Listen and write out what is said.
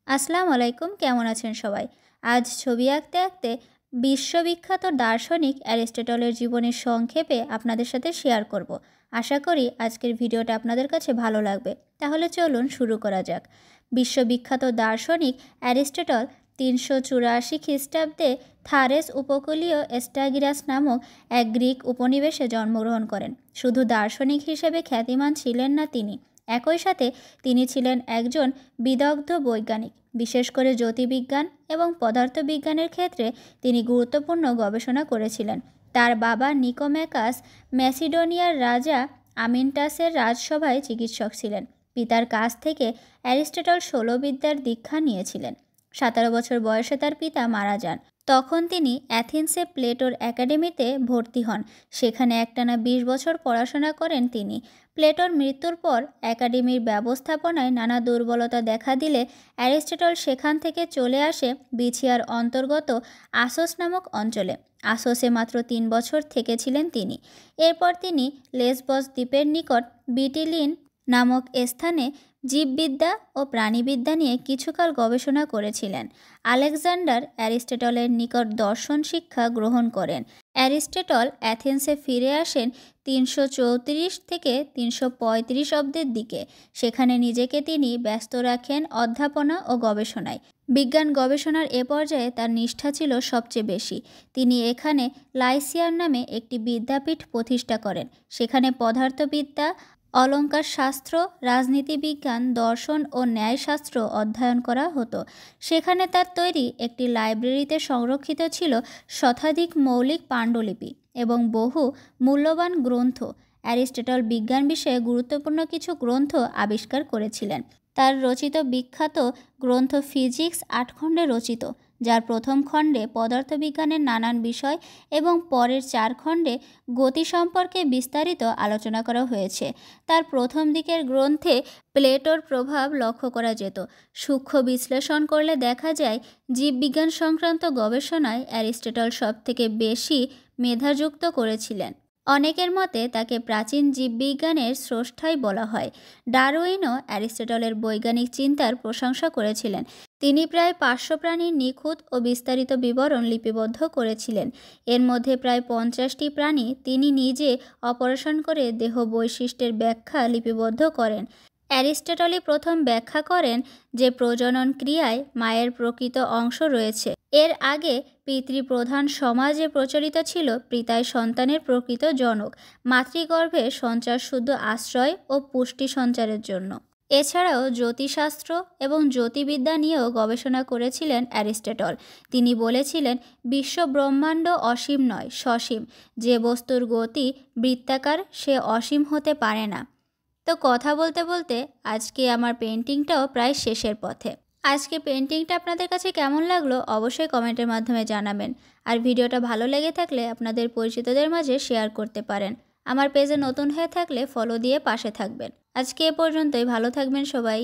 আসসালামু আলাইকুম, কেমন আছেন সবাই? আজ ছবি আঁকতে আঁকতে বিশ্ববিখ্যাত দার্শনিক অ্যারিস্টটলের জীবনের সংক্ষেপে আপনাদের সাথে শেয়ার করব। আশা করি আজকের ভিডিওটা আপনাদের কাছে ভালো লাগবে। তাহলে চলুন শুরু করা যাক। বিশ্ববিখ্যাত দার্শনিক অ্যারিস্টটল 384 খ্রিস্টাব্দে থারেস উপকূলীয় এস্টাগিরাস নামক এক গ্রিক উপনিবেশে জন্মগ্রহণ করেন। শুধু দার্শনিক হিসেবে খ্যাতিমান ছিলেন না তিনি, একই সাথে তিনি ছিলেন একজন বিদগ্ধ বৈজ্ঞানিক। বিশেষ করে জ্যোতির্বিজ্ঞান এবং পদার্থবিজ্ঞানের ক্ষেত্রে তিনি গুরুত্বপূর্ণ গবেষণা করেছিলেন। তার বাবা নিকোম্যাকাস ম্যাসিডোনিয়ার রাজা আমিনটাসের রাজসভায় চিকিৎসক ছিলেন। পিতার কাছ থেকে অ্যারিস্টটল ষোলবিদ্যার দীক্ষা নিয়েছিলেন। 17 বছর বয়সে তার পিতা মারা যান। তখন তিনি অ্যাথেন্সে প্লেটোর একাডেমিতে ভর্তি হন। সেখানে একটানা 20 বছর পড়াশোনা করেন তিনি। প্লেটোর মৃত্যুর পর একাডেমির ব্যবস্থাপনায় নানা দুর্বলতা দেখা দিলে অ্যারিস্টটল সেখান থেকে চলে আসে বিছিয়ার অন্তর্গত আসোস নামক অঞ্চলে। আসোসে মাত্র 3 বছর থেকেছিলেন তিনি। এরপর তিনি লেসবস দ্বীপের নিকট বিটিলিন নামক স্থানে জীববিদ্যা ও প্রাণীবিদ্যা নিয়ে কিছুকাল গবেষণা করেছিলেন। আলেকজান্ডার অ্যারিস্টটলের নিকট দর্শন শিক্ষা গ্রহণ করেন। অ্যারিস্টটল অ্যাথেন্সে ফিরে আসেন 334 থেকে 335 অব্দের দিকে। সেখানে নিজেকে তিনি ব্যস্ত রাখেন অধ্যাপনা ও গবেষণায়। বিজ্ঞান গবেষণার এ পর্যায়ে তার নিষ্ঠা ছিল সবচেয়ে বেশি। তিনি এখানে লাইসিয়ার নামে একটি বিদ্যাপীঠ প্রতিষ্ঠা করেন। সেখানে পদার্থবিদ্যা, অলঙ্কার শাস্ত্র, রাজনীতিবিজ্ঞান, দর্শন ও ন্যায়শাস্ত্র অধ্যয়ন করা হতো। সেখানে তার তৈরি একটি লাইব্রেরিতে সংরক্ষিত ছিল শতাধিক মৌলিক পাণ্ডুলিপি এবং বহু মূল্যবান গ্রন্থ। অ্যারিস্টটল বিজ্ঞান বিষয়ে গুরুত্বপূর্ণ কিছু গ্রন্থ আবিষ্কার করেছিলেন। তার রচিত বিখ্যাত গ্রন্থ ফিজিক্স 8 খণ্ডে রচিত, যার প্রথম খণ্ডে পদার্থবিজ্ঞানের নানান বিষয় এবং পরের 4 খণ্ডে গতি সম্পর্কে বিস্তারিত আলোচনা করা হয়েছে। তার প্রথম দিকের গ্রন্থে প্লেটোর প্রভাব লক্ষ্য করা যেত। সূক্ষ্ম বিশ্লেষণ করলে দেখা যায় জীববিজ্ঞান সংক্রান্ত গবেষণায় অ্যারিস্টটল সবথেকে বেশি মেধাযুক্ত করেছিলেন। অনেকের মতে তাকে প্রাচীন জীববিজ্ঞানের স্রষ্টাই বলা হয়। ডারউইনও অ্যারিস্টটলের বৈজ্ঞানিক চিন্তার প্রশংসা করেছিলেন। তিনি প্রায় 500 প্রাণীর নিখুঁত ও বিস্তারিত বিবরণ লিপিবদ্ধ করেছিলেন। এর মধ্যে প্রায় 50টি প্রাণী তিনি নিজে অপারেশন করে দেহ বৈশিষ্ট্যের ব্যাখ্যা লিপিবদ্ধ করেন। অ্যারিস্টটলই প্রথম ব্যাখ্যা করেন যে প্রজনন ক্রিয়ায় মায়ের প্রকৃত অংশ রয়েছে। এর আগে পিতৃপ্রধান সমাজে প্রচলিত ছিল পিতাই সন্তানের প্রকৃত জনক। মাতৃগর্ভে সঞ্চার শুদ্ধ আশ্রয় ও পুষ্টি সঞ্চারের জন্য। এছাড়াও জ্যোতিষশাস্ত্র এবং জ্যোতির্বিদ্যা নিয়েও গবেষণা করেছিলেন অ্যারিস্টটল। তিনি বলেছিলেন, বিশ্ব ব্রহ্মাণ্ড অসীম নয়, সসীম। যে বস্তুর গতি বৃত্তাকার সে অসীম হতে পারে না। তো কথা বলতে বলতে আজকে আমার পেন্টিংটাও প্রায় শেষের পথে। আজকে পেন্টিংটা আপনাদের কাছে কেমন লাগলো অবশ্যই কমেন্টের মাধ্যমে জানাবেন। আর ভিডিওটা ভালো লেগে থাকলে আপনাদের পরিচিতদের মাঝে শেয়ার করতে পারেন। আমার পেজে নতুন হয়ে থাকলে ফলো দিয়ে পাশে থাকবেন। আজকে এ পর্যন্তই, ভালো থাকবেন সবাই।